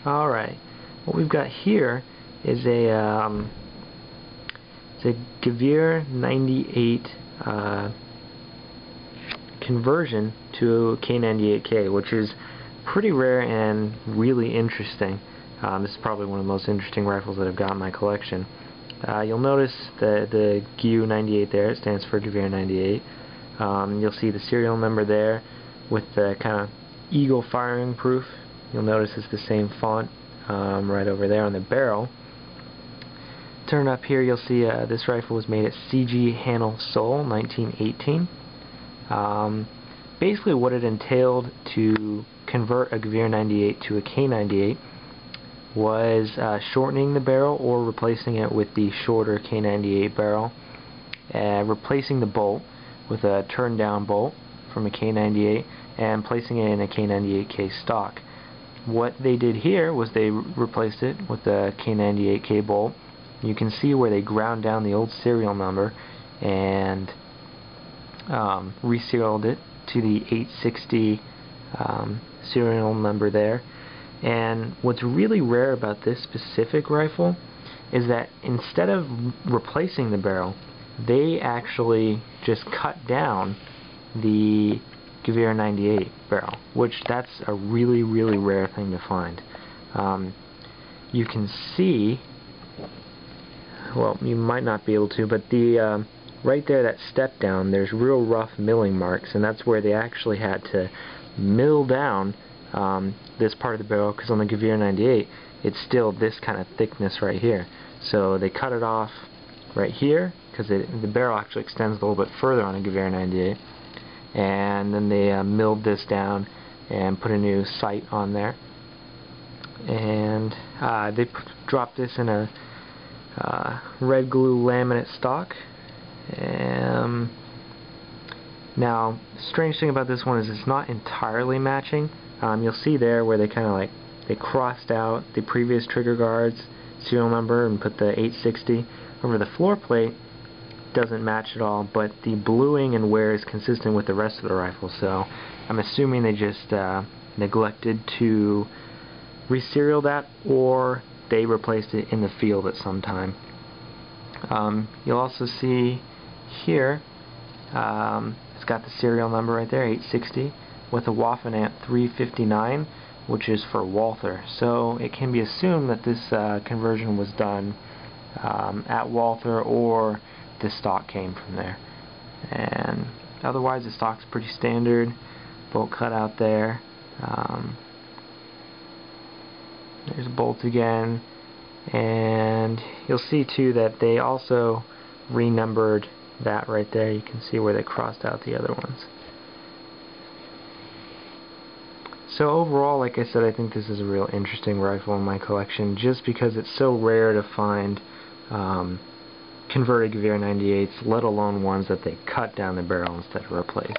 Alright, what we've got here is a Gew98 conversion to K98K, which is pretty rare and really interesting. This is probably one of the most interesting rifles that I've got in my collection. You'll notice the Gew98 there, it stands for Gew98. You'll see the serial number there with the kind of eagle firing proof. You'll notice it's the same font right over there on the barrel. Turn up here, you'll see this rifle was made at CG Hannell Seoul, 1918. Basically what it entailed to convert a Gew98 to a K98 was shortening the barrel or replacing it with the shorter K98 barrel, replacing the bolt with a turn down bolt from a K98 and placing it in a K98K stock. What they did here was they replaced it with the K98K bolt. You can see where they ground down the old serial number and reserialed it to the 860 serial number there. And what's really rare about this specific rifle is that instead of replacing the barrel, they actually just cut down the Gew98 barrel, which that's a really rare thing to find. You can see, well, you might not be able to, but the right there, that step down, there's real rough milling marks, and that's where they actually had to mill down this part of the barrel, because on the Gew98 it's still this kind of thickness right here. So they cut it off right here because the barrel actually extends a little bit further on a Gew98, and then they milled this down and put a new sight on there, and they dropped this in a red glue laminate stock. Now, strange thing about this one is it's not entirely matching. You'll see there where they kind of like they crossed out the previous trigger guard's serial number and put the 860 over the floor plate. Doesn't match at all, but the bluing and wear is consistent with the rest of the rifle, so I'm assuming they just neglected to reserial that, or they replaced it in the field at some time. You'll also see here it's got the serial number right there, 860, with a Waffen 359, which is for Walther. So it can be assumed that this conversion was done at Walther, or the stock came from there. And otherwise the stock's pretty standard, bolt cut out there. There's a bolt again, and you'll see too that they also renumbered that right there. You can see where they crossed out the other ones. So overall, like I said, I think this is a real interesting rifle in my collection, just because it's so rare to find converted Gew98s, let alone ones that they cut down the barrel instead of replace.